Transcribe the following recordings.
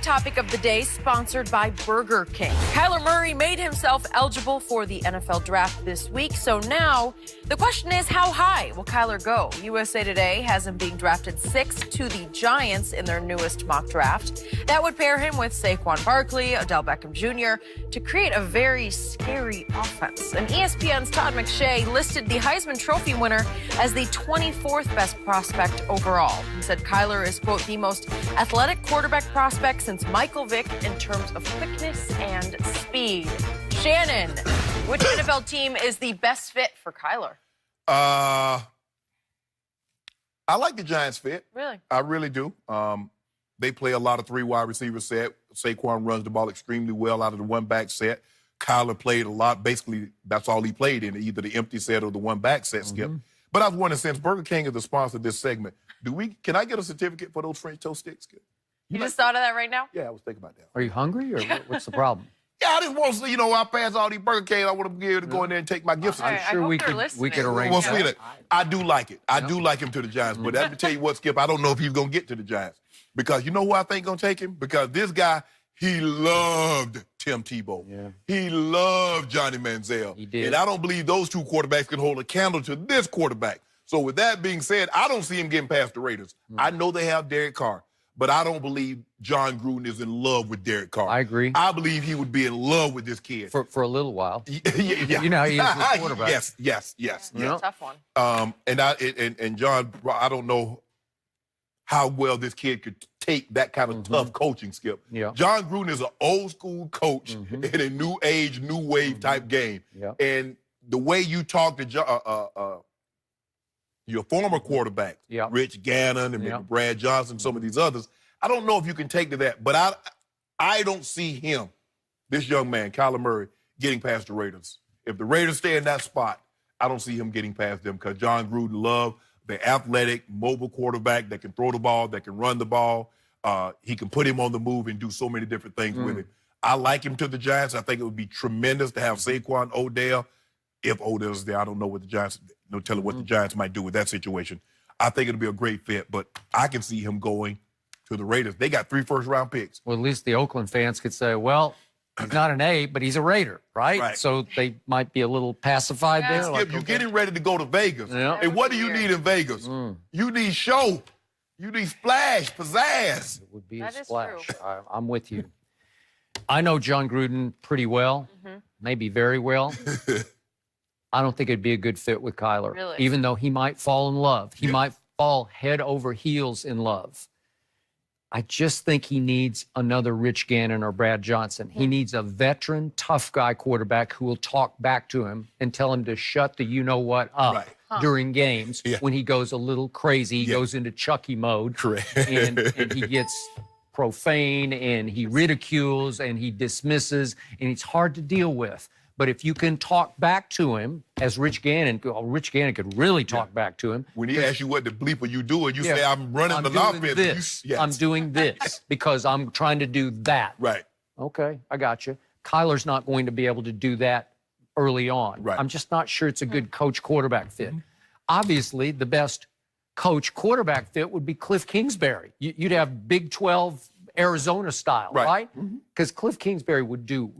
hot topic of the day, sponsored by Burger King. Kyler Murray made himself eligible for the NFL draft this week, so now the question is, how high will Kyler go? USA Today has him being drafted 6th to the Giants in their newest mock draft. That would pair him with Saquon Barkley, Odell Beckham Jr. to create a very scary offense. And ESPN's Todd McShay listed the Heisman Trophy winner as the 24th best prospect overall. He said Kyler is, quote, the most athletic quarterback prospect since Michael Vick in terms of quickness and speed. Shannon, which NFL team is the best fit for Kyler? I like the Giants fit. Really? I really do. They play a lot of 3 wide receiver set. Saquon runs the ball extremely well out of the 1-back set. Kyler played a lot. Basically, that's all he played in, either the empty set or the 1-back set, Skip. But I was wondering, since Burger King is the sponsor of this segment, can I get a certificate for those French toast sticks, Skip? You just thought of that right now? Yeah, I was thinking about that. Are you hungry, or what's the problem? Yeah, I just want to, I pass all these Burger King. I want to be able to go in there and take my gifts. I'm sure we could arrange well, that. I do like it. I do like him to the Giants. But let me tell you what, Skip, I don't know if he's going to get to the Giants. Because you know who I think going to take him? Because this guy, he loved Tim Tebow. Yeah. He loved Johnny Manziel. He did. And I don't believe those 2 quarterbacks can hold a candle to this quarterback. So with that being said, I don't see him getting past the Raiders. I know they have Derek Carr. But I don't believe John Gruden is in love with Derek Carr. I agree. I believe he would be in love with this kid. For a little while. Yeah. You know, he is a quarterback. Yes. It's a tough one. And John, I don't know how well this kid could take that kind of tough coaching, Skip. Yeah. John Gruden is an old school coach in a new age, new wave type game. Yeah. And the way you talk to your former quarterback, Rich Gannon and maybe Brad Johnson, some of these others, I don't know if you can take to that. But I don't see him, this young man, Kyler Murray, getting past the Raiders. If the Raiders stay in that spot, I don't see him getting past them because John Gruden loved the athletic, mobile quarterback that can throw the ball, that can run the ball. He can put him on the move and do so many different things with him. I like him to the Giants. I think it would be tremendous to have Saquon, Odell. If Odell's there, I don't know what the Giants, no telling what the Giants might do with that situation. I think it'll be a great fit, but I can see him going to the Raiders. They got 3 first-round picks. Well, at least the Oakland fans could say, well, he's not an A, but he's a Raider, right? So they might be a little pacified there. Skip, Like, you're getting ready to go to Vegas. Yeah. And what do you need in Vegas? You need show. You need splash, pizzazz. It would be That a is splash. true. I'm with you. I know John Gruden pretty well, maybe very well. I don't think it'd be a good fit with Kyler. Really? Even though he might fall in love. He might fall head over heels in love. I just think he needs another Rich Gannon or Brad Johnson. He needs a veteran, tough guy quarterback who will talk back to him and tell him to shut the you-know-what up during games when he goes a little crazy. He goes into Chucky mode. Correct. And he gets profane and he ridicules and he dismisses and it's hard to deal with. But if you can talk back to him, as Rich Gannon could really talk back to him. When he asks you what the bleep are you doing, you say, I'm running the offense. I'm doing this because I'm trying to do that. Right. Okay, I got you. Kyler's not going to be able to do that early on. Right. I'm just not sure it's a good coach-quarterback fit. Obviously, the best coach-quarterback fit would be Cliff Kingsbury. You'd have Big 12 Arizona style, right? Because Cliff Kingsbury would do...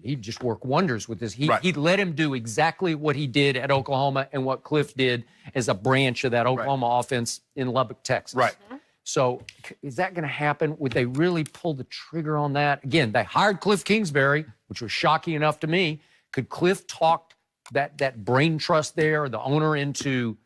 he'd just work wonders with this. He'd let him do exactly what he did at Oklahoma and what Cliff did as a branch of that Oklahoma offense in Lubbock, Texas. Right. So is that going to happen? Would they really pull the trigger on that? Again, they hired Cliff Kingsbury, which was shocking enough to me. Could Cliff talk that brain trust there, the owner, into,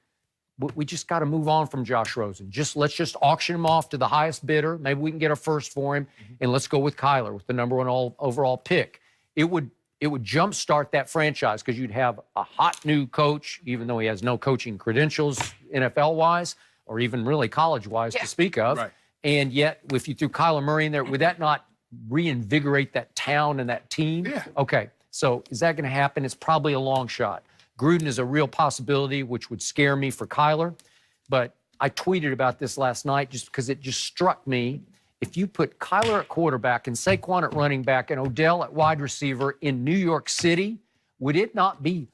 we just got to move on from Josh Rosen. Let's just auction him off to the highest bidder. Maybe we can get a first for him, and let's go with Kyler with the #1 overall pick. It would jumpstart that franchise because you'd have a hot new coach, even though he has no coaching credentials NFL-wise or even really college-wise to speak of. Right. And yet, if you threw Kyler Murray in there, would that not reinvigorate that town and that team? Yeah. Okay, so is that going to happen? It's probably a long shot. Gruden is a real possibility, which would scare me for Kyler. But I tweeted about this last night just because it just struck me. If you put Kyler at quarterback and Saquon at running back and Odell at wide receiver in New York City, would it not be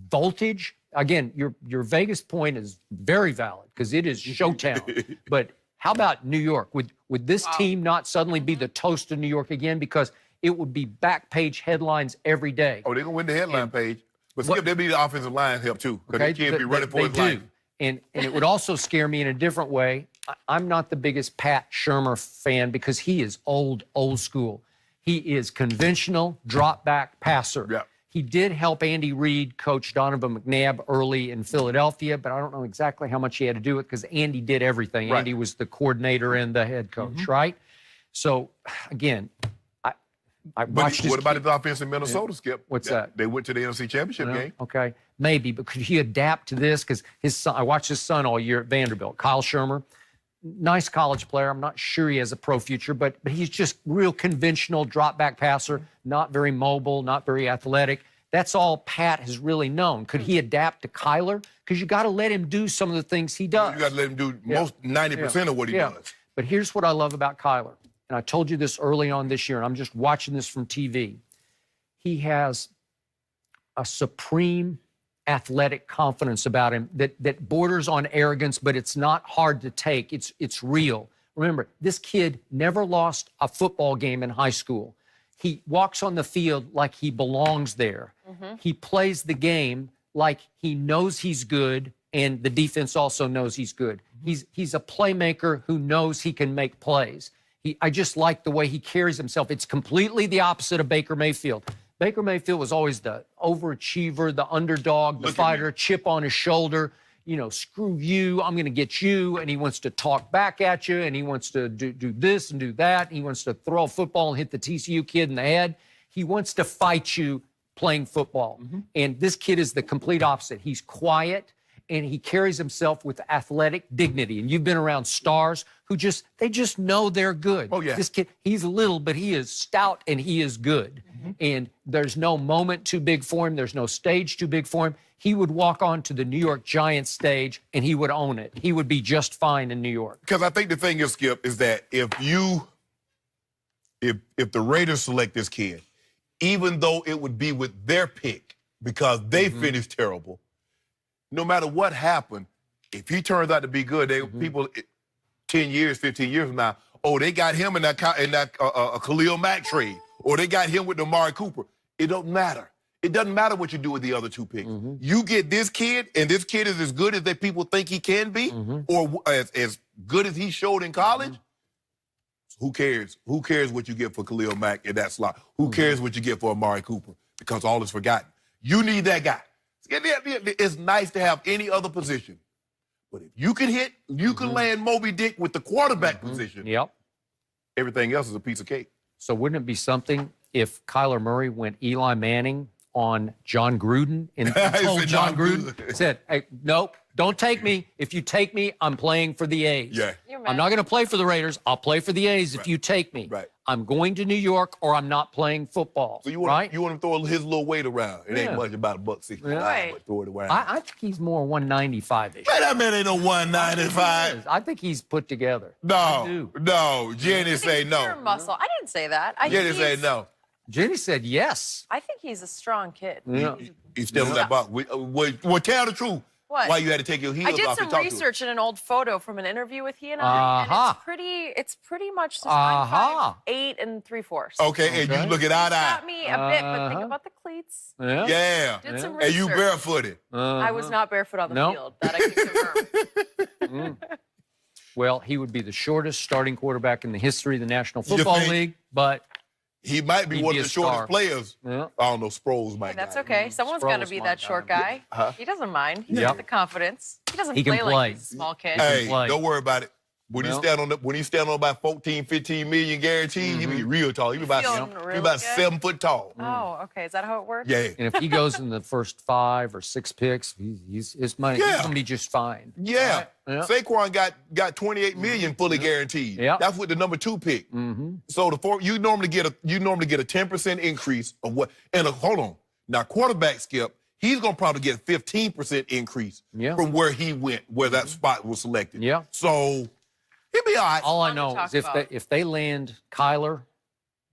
voltage? Again, your Vegas point is very valid because it is Showtown. But How about New York? Would this team not suddenly be the toast of New York again? Because it would be back page headlines every day. Oh, they're going to win the headline page. But Skip, they'll be the offensive line help too. Because Okay, they can't be running for his do. life. And it would also scare me in a different way. I'm not the biggest Pat Shurmur fan because he is old school. He is conventional, drop back passer. Yeah. He did help Andy Reid coach Donovan McNabb early in Philadelphia, but I don't know exactly how much he had to do with it because Andy did everything. Right. Andy was the coordinator and the head coach, right? So, again, I watched But what about the offense in Minnesota, Skip? What's that? They went to the NFC Championship game. Okay, maybe, but could he adapt to this? Because his son, I watched his son all year at Vanderbilt, Kyle Shurmur. Nice college player. I'm not sure he has a pro future, but he's just real conventional drop back passer, not very mobile, not very athletic. That's all Pat has really known. Could he adapt to Kyler? Because you got to let him do some of the things he does. You got to let him do most 90% of what he does. But here's what I love about Kyler. And I told you this early on this year, and I'm just watching this from TV. He has a supreme athletic confidence about him that borders on arrogance, but it's not hard to take. It's real. Remember, this kid never lost a football game in high school. He walks on the field like he belongs there. He plays the game like he knows he's good, and the defense also knows he's good. He's a playmaker who knows he can make plays. I just like the way he carries himself. It's completely the opposite of Baker Mayfield. Baker Mayfield was always the overachiever, the underdog, the fighter, chip on his shoulder. You know, screw you, I'm going to get you. And he wants to talk back at you, and he wants to do this and do that. He wants to throw a football and hit the TCU kid in the head. He wants to fight you playing football. And this kid is the complete opposite. He's quiet, and he carries himself with athletic dignity. And you've been around stars who they just know they're good. Oh, yeah. This kid, he's little, but he is stout and he is good. And there's no moment too big for him. There's no stage too big for him. He would walk onto the New York Giants stage and he would own it. He would be just fine in New York. Because I think the thing is, Skip, is that if the Raiders select this kid, even though it would be with their pick because they finished terrible, no matter what happened, if he turns out to be good, people 10 years, 15 years from now, oh, they got him in that Khalil Mack trade, or they got him with Amari Cooper. It don't matter. It doesn't matter what you do with the other two picks. You get this kid, and this kid is as good as people think he can be, or as good as he showed in college. Who cares? Who cares what you get for Khalil Mack in that slot? Who cares what you get for Amari Cooper? Because all is forgotten. You need that guy. It's nice to have any other position. But if you can hit, you can land Moby Dick with the quarterback position. Yep. Everything else is a piece of cake. So wouldn't it be something if Kyler Murray went Eli Manning on John Gruden and told John Gruden, said, hey, nope, don't take me. If you take me, I'm playing for the A's. Yeah. I'm not going to play for the Raiders. I'll play for the A's if you take me. Right. I'm going to New York or I'm not playing football. So you want to throw his little weight around. It ain't much about $1.65, but throw it around. I think he's more 195-ish. Man, that man ain't no 195. I think he's put together. No. Jenny say no. Pure muscle. I didn't say that. Jenny say no. Jenny said yes. I think he's a strong kid. Yeah. He's still in that box. Well, tell the truth. What? Why you had to take your heels I did off some and talk research in an old photo from an interview with he and I, and it's pretty much just I'm 5'8" and 3/4. Okay, and you look at eye to eye. Got me a bit, but think about the cleats. Yeah. Did some And you research. barefooted. I was not barefoot on the field. That I can confirm. Well, he would be the shortest starting quarterback in the history of the National Football League, but he might be one of the shortest players. Yeah. I don't know, Sproles might. That's okay. Someone's got to be that short guy. He doesn't mind. He's got the confidence. He doesn't play like he's a small kid. Hey, don't worry about it. When he stand on about 14, 15 million guaranteed, he be real tall. He be about 7 foot tall. Oh, okay. Is that how it works? Yeah. And if he goes in the first 5 or 6 picks, his money he's gonna be just fine. Yeah. Right? Saquon got 28 million fully guaranteed. Yeah. That's with the number 2 pick. So you normally get a 10% increase of what. And hold on, now quarterback Skip, he's gonna probably get a 15% increase from where he went, where that spot was selected. Yeah. So he'll be all right. All I know is if they land Kyler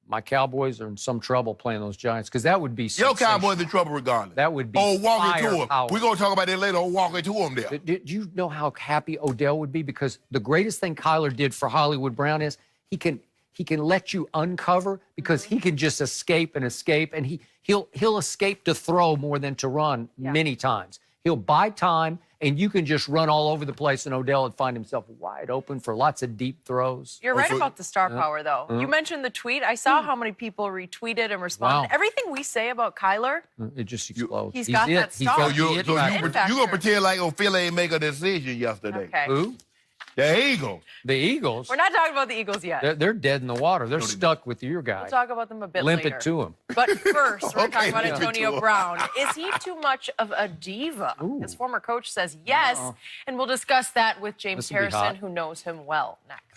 my Cowboys are in some trouble playing those Giants because that would be Your sensational. Cowboys in trouble regardless. That would be walking to him. firepower. We're going to talk about that later. Walking to him there. Do you know how happy Odell would be? Because the greatest thing Kyler did for Hollywood Brown is he can let you uncover because he can just escape, and he'll escape to throw more than to run many times. He'll buy time, and you can just run all over the place, and Odell would find himself wide open for lots of deep throws. You're right about the star power, though. You mentioned the tweet. I saw how many people retweeted and responded. Wow. Everything we say about Kyler, It just explodes. He's got that star. got So the it you're factor. going to pretend like Philly ain't make a decision yesterday. Okay. Who? The Eagles. The Eagles. We're not talking about the Eagles yet. They're dead in the water. They're stuck with your guy. We'll talk about them a bit Limp later. it to him. But first, we're talking about limp it to Antonio him. Brown. Is he too much of a diva? His former coach says yes, and we'll discuss that with James This will be Harrison, hot. who knows him well, next.